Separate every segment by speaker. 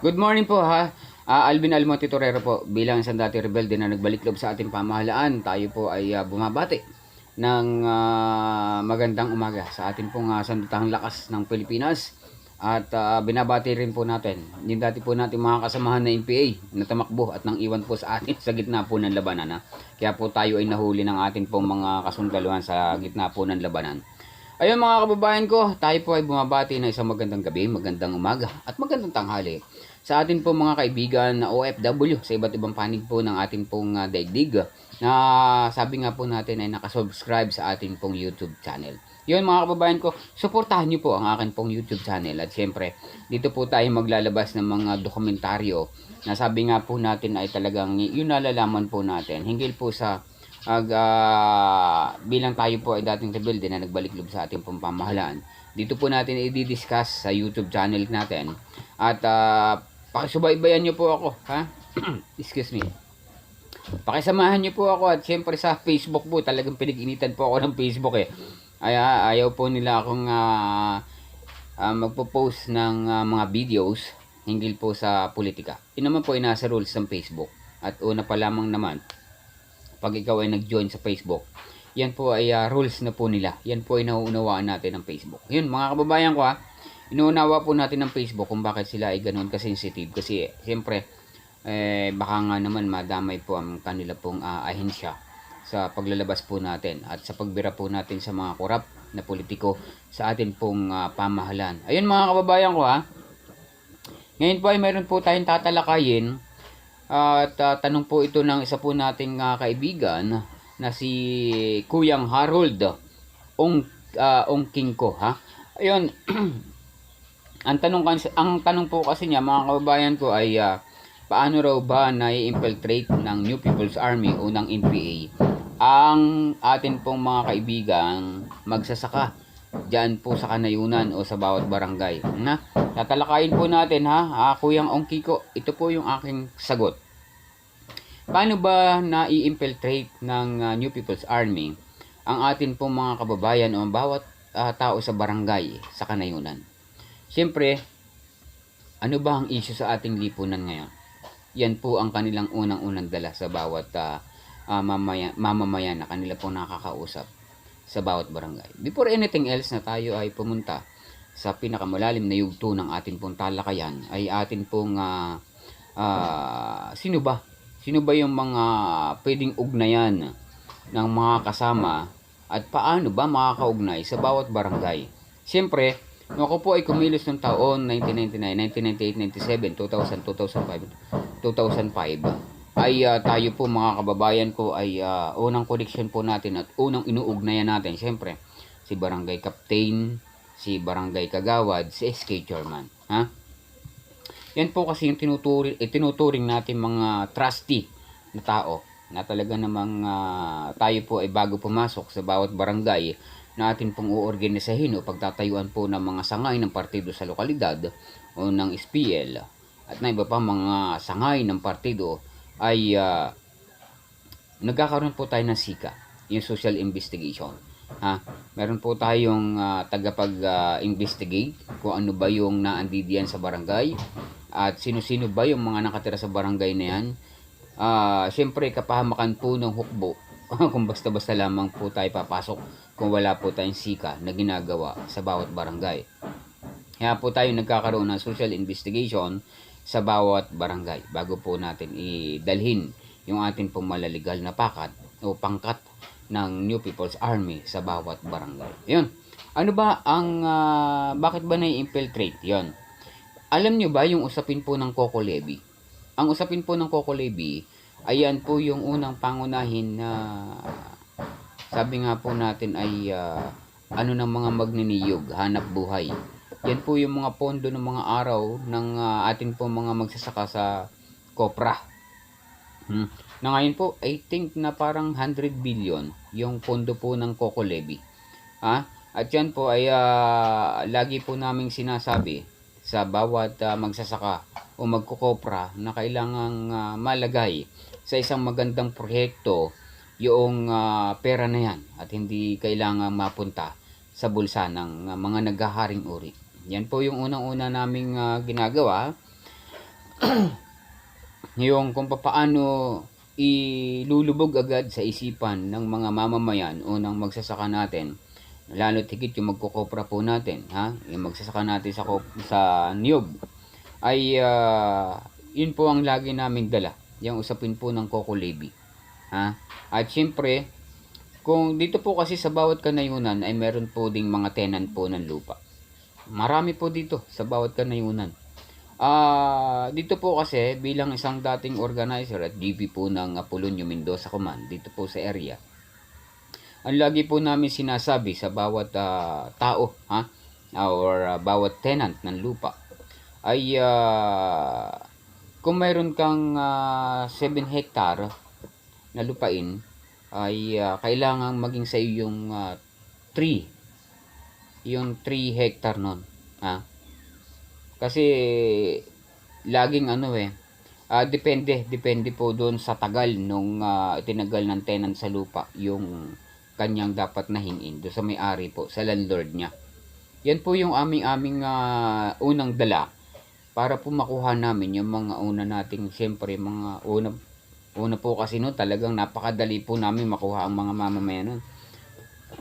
Speaker 1: Good morning po ha. Alvin Almonte Torrero po bilang isang dati rebelde na nagbalik loob sa ating pamahalaan. Tayo po ay bumabati ng magandang umaga sa ating pong sandutahang lakas ng Pilipinas. At binabati rin po natin yung dati po natin mga kasamahan na NPA na tamakbo at nang iwan po sa atin sa gitna po ng labanan. Kaya po tayo ay nahuli ng ating pong mga kasundaluhan sa gitna po ng labanan. Ayun mga kababayan ko, tayo po ay bumabati ng isang magandang gabi, magandang umaga at magandang tanghali sa atin po mga kaibigan na OFW sa iba't ibang panig po ng ating pong daigdig na sabi nga po natin ay nakasubscribe sa ating pong YouTube channel. Yun mga kababayan ko, suportahan niyo po ang akin pong YouTube channel at syempre dito po tayo maglalabas ng mga dokumentaryo na sabi nga po natin ay talagang yun nalalaman po natin hinggil po sa bilang tayo po ay dating rebelde na nagbalik loob sa ating pamamahalaan. Dito po natin i-discuss sa YouTube channel natin. At pakisubaybayan nyo po ako, ha? Excuse me. Pakisamahan nyo po ako at syempre sa Facebook po, talagang pinag-initan po ako ng Facebook eh. Ayaw po nila akong magpo-post ng mga videos hinggil po sa politika. Yun naman po ay nasa rules ng Facebook. At una pa lamang naman, pag ikaw ay nag-join sa Facebook, yan po ay rules na po nila. Yan po ay nauunawaan natin ng Facebook. Yun mga kababayan ko inuunawa po natin ng Facebook kung bakit sila ay ganoon ka-sensitive. Kasi siyempre, baka nga naman madamay po ang kanila pong ahensya sa paglalabas po natin at sa pagbira po natin sa mga korap na politiko sa atin pong pamahalaan. Ayun mga kababayan ko ngayon po ay meron po tayong tatalakayin. At tanong po ito ng isa po nating kaibigan na si Kuyang Harold Ongking ko Ayun, ang tanong po kasi niya mga kababayan ko ay paano raw ba na-infiltrate ng New People's Army o ng NPA ang atin pong mga kaibigan magsasaka diyan po sa kanayunan o sa bawat barangay. Tatalakayin po natin Kuyang Ongkiko, ito po yung aking sagot. Paano ba na-i-infiltrate ng New People's Army ang atin pong mga kababayan o ang bawat tao sa barangay sa kanayunan? Siyempre, ano ba ang issue sa ating lipunan ngayon? Yan po ang kanilang unang-unang dala sa bawat mamamayan na kanila po nakakausap sa bawat barangay. Before anything else na tayo ay pumunta sa pinakamalalim na yugto ng atin pong talakayan ay atin pong sino ba? Sino ba yung mga pwedeng ugnayan ng mga kasama at paano ba makakaugnay sa bawat barangay? Siyempre, nung ako po ay kumilos ng taon 1999, 1998, 97, 2000, 2005 ay tayo po mga kababayan ko ay unang connection po natin at unang inuugnayan natin siyempre si Barangay Captain, si Barangay Kagawad, si SK Chairman. Yan po kasi yung tinuturing natin mga trustee na tao na talaga namang tayo po ay bago pumasok sa bawat barangay na atin pong uorganisahin o pagtatayuan po ng mga sangay ng partido sa lokalidad o ng SPL at na iba pa mga sangay ng partido ay nagkakaroon po tayo ng SICA, yung social investigation. Meron po tayong tagapag-investigate kung ano ba yung naandidiyan sa barangay at sino-sino ba yung mga nakatira sa barangay na yan. Siyempre kapahamakan po ng hukbo kung basta-basta lamang po tayo papasok kung wala po tayong SICA na ginagawa sa bawat barangay. Kaya po tayo nagkakaroon ng social investigation sa bawat barangay bago po natin idalhin yung ating pong malaligal na pakat o pangkat ng New People's Army sa bawat barangay. Yun. Ano ba ang bakit ba na-infiltrate? Yun. Alam nyo ba yung usapin po ng Coco Levy? Ang usapin po ng Coco Levy, ayan po yung unang pangunahin na sabi nga po natin ay ano ng mga magniniyog, hanap buhay. Yan po yung mga pondo ng mga araw ng atin po mga magsasaka sa Kopra. Na ngayon po, I think na parang 100 billion yung pondo po ng Coco Levy. At yan po ay lagi po naming sinasabi sa bawat magsasaka o magkukopra na kailangang malagay sa isang magandang proyekto yung pera na yan at hindi kailangang mapunta sa bulsa ng mga naghaharing uri. Yan po yung unang-una naming ginagawa. Yung kung paano ilulubog agad sa isipan ng mga mamamayan o ng magsasaka natin, lalo higit yung magkukopra po natin, ha? Yung magsasaka natin sa niyog ay yun po ang lagi namin dala, yung usapin po ng Coco Levy, ha? At syempre, kung dito po kasi sa bawat kanayunan ay meron po ding mga tenant po ng lupa. Marami po dito sa bawat kanayunan. Dito po kasi bilang isang dating organizer at GP po ng Apolonio Mendoza Command dito po sa area, ang lagi po namin sinasabi sa bawat tao, ha, or bawat tenant ng lupa ay kung mayroon kang 7 hectare na lupain ay kailangan maging sa iyo yung 3 hectare nun, ha. Kasi laging depende po doon sa tagal nung itinagal ng tenant sa lupa yung kanyang dapat na hingin doon sa may-ari po, sa landlord niya. Yan po yung aming unang dala para po makuha namin yung mga una nating, siyempre mga una po kasi no, talagang napakadali po namin makuha ang mga mamamayan nun.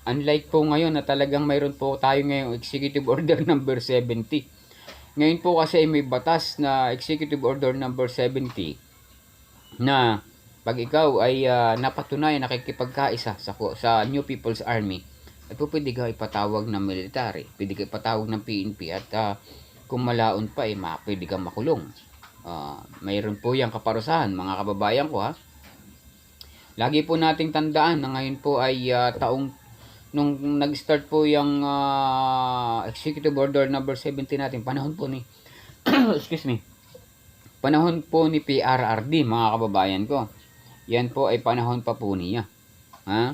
Speaker 1: Unlike po ngayon na talagang mayroon po tayo ngayong Executive Order number 70. Ngayon po kasi may batas na Executive Order number 70 na pag ikaw ay napatunayan nakikipagkaisa sa New People's Army, ay po pwede ka ipatawag ng military, pwede ka ipatawag ng PNP at kung malaon pa ay pwede kang makulong. Mayroon po yung kaparusahan mga kababayan ko, ha. Lagi po nating tandaan na ngayon po ay nung nag-start po yung Executive Order number 70 natin, panahon po ni excuse me, panahon po ni PRRD mga kababayan ko. Yan po ay panahon pa po niya, ha.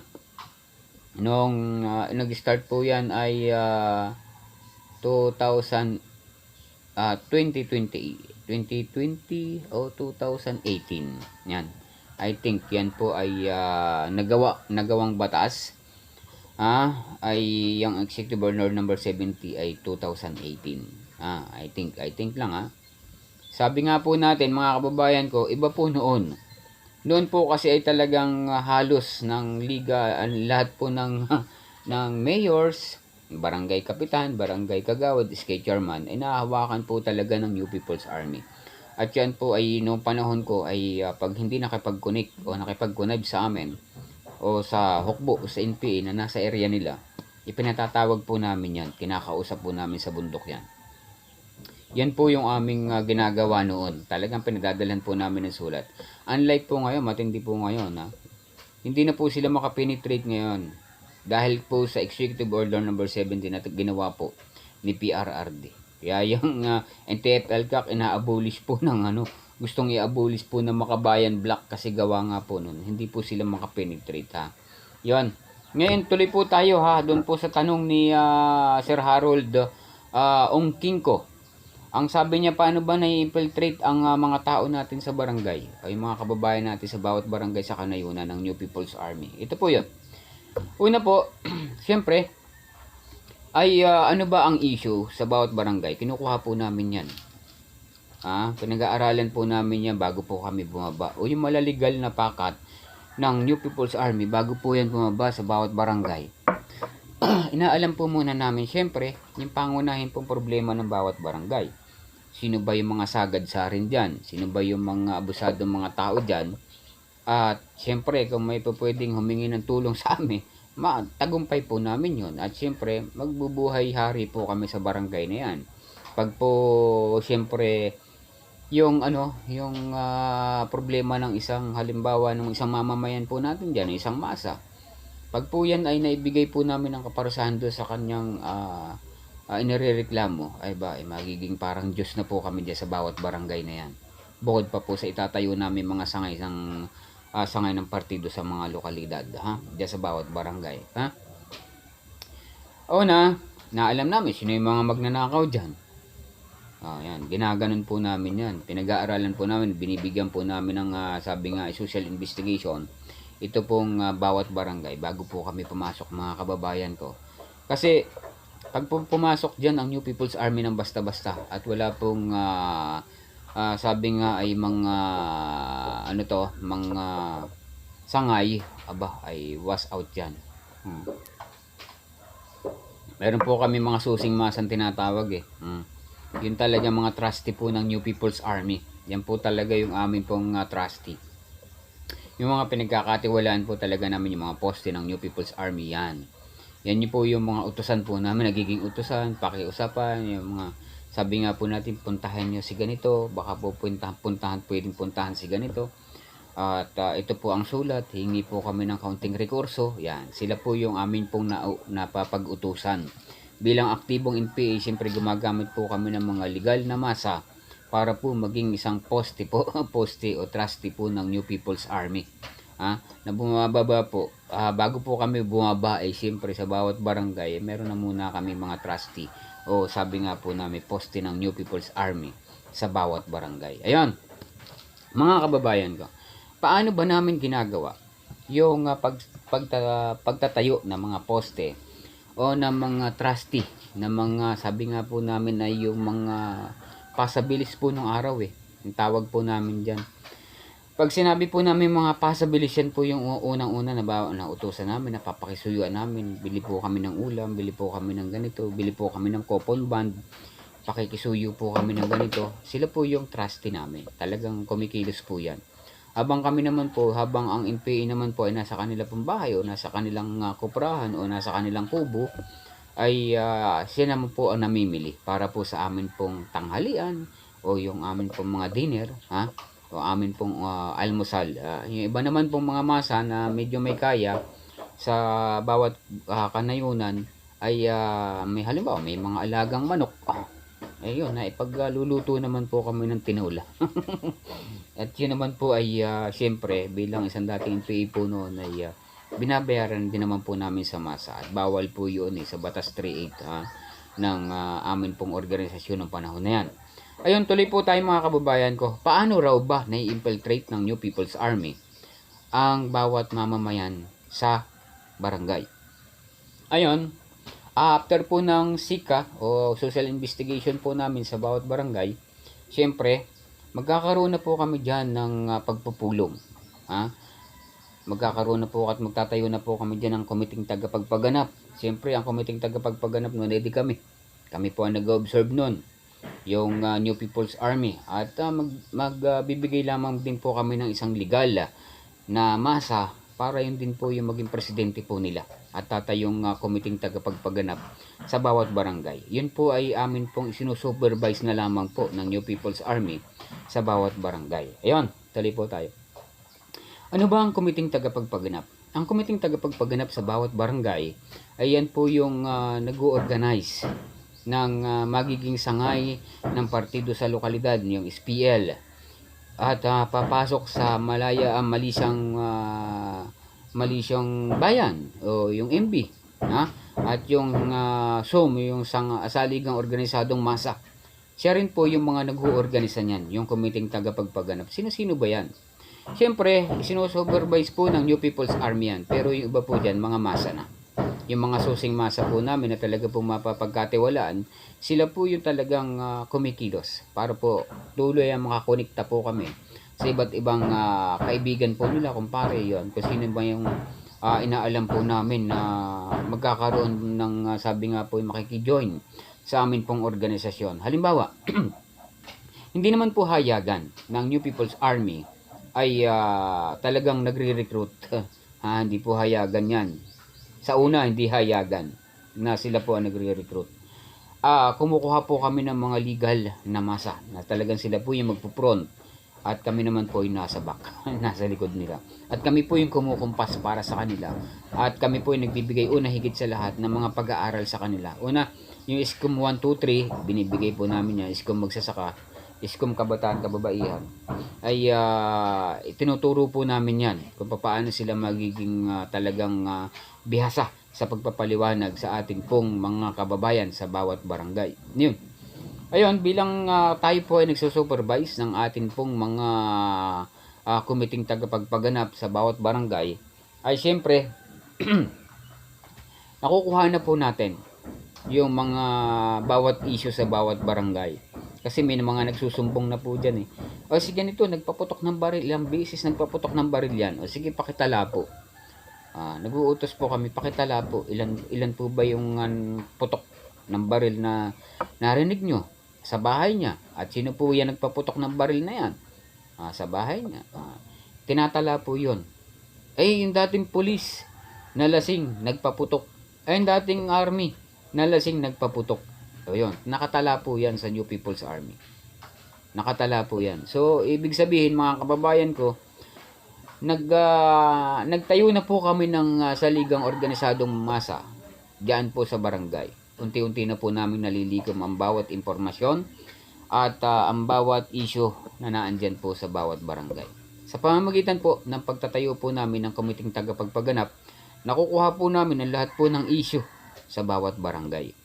Speaker 1: Nung nag-start po yan ay 2020 o 2018 yan. I think yan po ay nagawang batas, ay yung Executive Order number 70 ay 2018. I think lang, ha. Sabi nga po natin mga kababayan ko, iba po noon. Noon po kasi ay talagang halos ng liga, lahat po ng ng mayors, barangay kapitan, barangay kagawad, SK chairman ay nahahawakan po talaga ng New People's Army. At yan po ay noong panahon ko ay pag hindi nakipag-connect o nakipag-connive sa amin o sa hukbo o sa NPA na nasa area nila, ipinatatawag po namin yan, kinakausap po namin sa bundok yan. Yan po yung aming ginagawa noon. Talagang pinagdadalhan po namin ng sulat. Unlike po ngayon, matindi po ngayon, ha. Hindi na po sila makapenetrate ngayon dahil po sa Executive Order number 70 na ginawa po ni PRRD. Kaya yung NTF-ELCAC ina-abolish po ng gustong i-abolish po ng Makabayan Block kasi gawa nga po nun. Hindi po sila makapenetrate, ha. Yun. Ngayon tuloy po tayo, ha, doon po sa tanong ni Sir Harold Ongkingko. Ang sabi niya, paano ba na-infiltrate ang mga tao natin sa barangay ay mga kababayan natin sa bawat barangay sa kanayunan ng New People's Army? Ito po yun. Una po, siyempre ay ano ba ang issue sa bawat barangay? Kinukuha po namin yan. Pinag-aaralan po namin yan bago po kami bumaba. O yung malaligal na pakat ng New People's Army, bago po yan bumaba sa bawat barangay, inaalam po muna namin siyempre yung pangunahin pong problema ng bawat barangay. Sino ba yung mga sagad sa rin dyan? Sino ba yung mga abusadong mga tao dyan? At siyempre kung may pwedeng humingi ng tulong sa amin, tagumpay po namin yun. At siyempre magbubuhay hari po kami sa barangay na yan. Pag po siyempre yung problema ng isang, halimbawa ng isang mamamayan po natin dyan, isang masa, pag po yan ay naibigay po namin ng kaparusahan doon sa kanyang inirereklamo, ay magiging parang Diyos na po kami dyan sa bawat barangay na yan. Bukod pa po sa itatayo namin mga sangay ng partido sa mga lokalidad, ha, dyan sa bawat barangay, ha. Naalam namin sino yung mga magnanakaw dyan. Yan, ginaganon po namin yan. Pinag-aaralan po namin, binibigyan po namin ng sabi nga social investigation. Ito pong bawat barangay bago po kami pumasok mga kababayan ko. Kasi Pag pumasok diyan ang New People's Army ng basta-basta at wala pong sabi nga ay mga ano to, mga sangay, aba ay was out yan. Meron po kami mga susing masang tinatawag eh. Yun talaga mga trusty po ng New People's Army. Yan po talaga yung amin pong trusty. Yung mga pinagkakatiwalaan po talaga namin yung mga poste ng New People's Army yan. Yan yung po yung mga utusan po namin, nagiging utusan, pakiusapan, yung mga sabi nga po natin puntahan nyo si ganito, baka po pwedeng puntahan si ganito. At ito po ang sulat, hingi po kami ng kaunting rekurso. Yan, sila po yung amin pong napapag-utusan. Bilang aktibong NPA, siyempre gumagamit po kami ng mga legal na masa para po maging isang poste po, poste o trusty po ng New People's Army. Na bumababa po, bago po kami bumaba ay siyempre sa bawat barangay, meron na muna kami mga trusty o sabi nga po namin poste ng New People's Army sa bawat barangay. Ayun, mga kababayan ko, paano ba namin ginagawa yung pagtatayo ng mga poste o ng mga trusty na mga sabi nga po namin ay yung mga pasabilis po ng araw eh. Yung tawag po namin dyan. Pag sinabi po namin mga pasabilis yan po yung unang-una na utusan namin, napapakisuyuan namin. Bili po kami ng ulam, bili po kami ng ganito, bili po kami ng coupon band, pakikisuyo po kami ng ganito. Sila po yung trusty namin. Talagang kumikilos po yan. Habang kami naman po, habang ang NPA naman po ay nasa kanila pong bahay o nasa kanilang kuprahan o nasa kanilang kubo, ay siya naman po ang namimili para po sa amin pong tanghalian o yung amin pong mga dinner, o amin pong almusal. Yung iba naman pong mga masa na medyo may kaya sa bawat kanayunan ay may halimbawa may mga alagang manok. Ayun, ipagluluto naman po kami ng tinola. At yun naman po ay siyempre bilang isang dating NPA po noon ay binabayaran din naman po namin sa masa at bawal po yun sa Batas 38 ng amin pong organisasyon ng panahon na yan. Ayun, tuloy po tayo mga kababayan ko. Paano raw ba nai-infiltrate ng New People's Army ang bawat mamamayan sa barangay? Ayun, after po ng SICA o social investigation po namin sa bawat barangay, siyempre magkakaroon na po kami dyan ng pagpupulong. Magkakaroon na po at magtatayo na po kami dyan ng komiting tagapagpaganap. Siyempre, ang komiting tagapagpaganap noon, edi kami. Kami po ang nag-observe noon, yung New People's Army. At magbibigay lamang din po kami ng isang legal na masa para yun din po yung maging presidente po nila. At tatayong komiting tagapagpaganap sa bawat barangay. Yun po ay amin pong isinusupervise na lamang po ng New People's Army sa bawat barangay. Ayun, tuloy po tayo. Ano ba ang komiting tagapagpaganap? Ang komiting tagapagpaganap sa bawat barangay ay yan po yung nag-o-organize ng magiging sangay ng partido sa lokalidad, yung SPL. At papasok sa Malisyang Bayan o yung MB. At yung SOM, yung Saligang Organisadong Masa. Siya rin po yung mga nag-o-organisa niyan, yung komiting tagapagpaganap. Sino-sino ba yan? Siyempre, sinusupervise po ng New People's Army yan. Pero yung iba po dyan, mga masa na. Yung mga susing masa po namin na talaga po mapapagkatiwalaan, sila po yung talagang kumikilos. Para po tuloy ang makakonekta po kami sa iba't ibang kaibigan po nila, kumpare yun. Kung sino ba yung inaalam po namin na magkakaroon ng sabi nga po yung makikijoin sa amin pong organisasyon. Halimbawa, hindi naman po hayagan ng New People's Army ay talagang nagre-recruit. Hindi po hayagan yan. Sa una, hindi hayagan na sila po ang nagre-recruit. Kumukuha po kami ng mga legal na masa na talagang sila po yung magpo-front at kami naman po yung nasa back, nasa likod nila. At kami po yung kumukumpas para sa kanila. At kami po yung nagbibigay una higit sa lahat ng mga pag-aaral sa kanila. Una, yung ISCOM 1, 2, 3, binibigay po namin yan. ISCOM magsasaka, ISCOM kabataan, kababaihan, ay tinuturo po namin yan kung paano sila magiging talagang bihasa sa pagpapaliwanag sa ating pong mga kababayan sa bawat barangay. Yun. Ayun, bilang tayo po ay nagsusupervise ng ating pong mga komiting tagapagpaganap sa bawat barangay, ay siyempre nakukuha na po natin yung mga bawat issue sa bawat barangay. Kasi may mga nagsusumbong na po dyan eh. O sige ganito, nagpaputok ng baril, ilang beses nagpaputok ng baril yan. O sige, pakitala po. Nag-uutos po kami, pakitala po, ilan po ba yung putok ng baril na narinig nyo sa bahay niya? At sino po yan nagpaputok ng baril na yan? Sa bahay niya. Tinatala po yun. Yung dating pulis na lasing, nagpaputok. Yung dating army na lasing, nagpaputok. So, yun. Nakatala po yan sa New People's Army. Nakatala po yan. So, ibig sabihin, mga kababayan ko, nagtayo na po kami ng saligang organisadong masa diyan po sa barangay. Unti-unti na po namin nalilikom ang bawat impormasyon at ang bawat issue na naandyan po sa bawat barangay. Sa pamamagitan po ng pagtatayo po namin ng komiting tagapagpaganap, nakukuha po namin ang lahat po ng issue sa bawat barangay.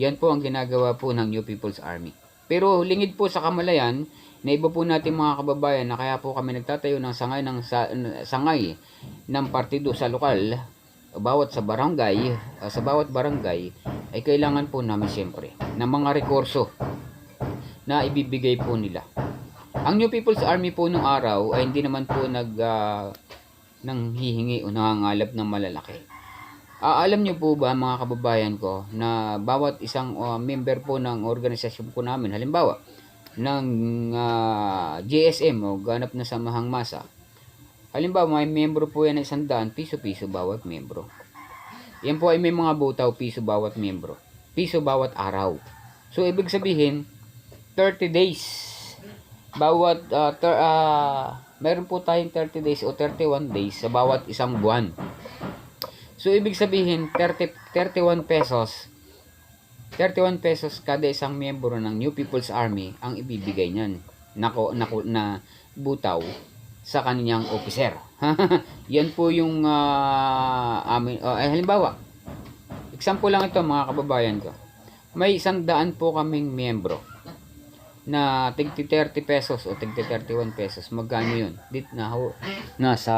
Speaker 1: Yan po ang ginagawa po ng New People's Army. Pero lingid po sa kamalayan, na iba po natin mga kababayan na kaya po kami nagtatayo ng sangay ng partido sa lokal, bawat bawat barangay ay kailangan po namin siyempre ng mga rekurso na ibibigay po nila. Ang New People's Army po nung araw ay hindi naman po nanghihingi o nangangalap ng malalaki. Alam nyo po ba mga kababayan ko na bawat isang member po ng organisasyon po namin, halimbawa ng GSM o ganap na samahang masa, halimbawa may membro po yan ng 100, piso-piso bawat membro. Yan po ay may mga butaw, piso bawat membro, piso bawat araw. So ibig sabihin 30 days bawat meron po tayong 30 days o 31 days sa bawat isang buwan. So ibig sabihin 31 pesos kada isang miyembro ng New People's Army ang ibibigay niyan na butaw sa kanyang officer. Yan po yung halimbawa, example lang ito mga kababayan ko. May 100 po kaming miyembro na tigti 30 pesos o tigti 31 pesos. Magkano yun? Nasa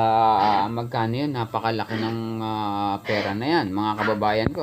Speaker 1: magkano yun? Napakalaki ng pera na yan mga kababayan ko.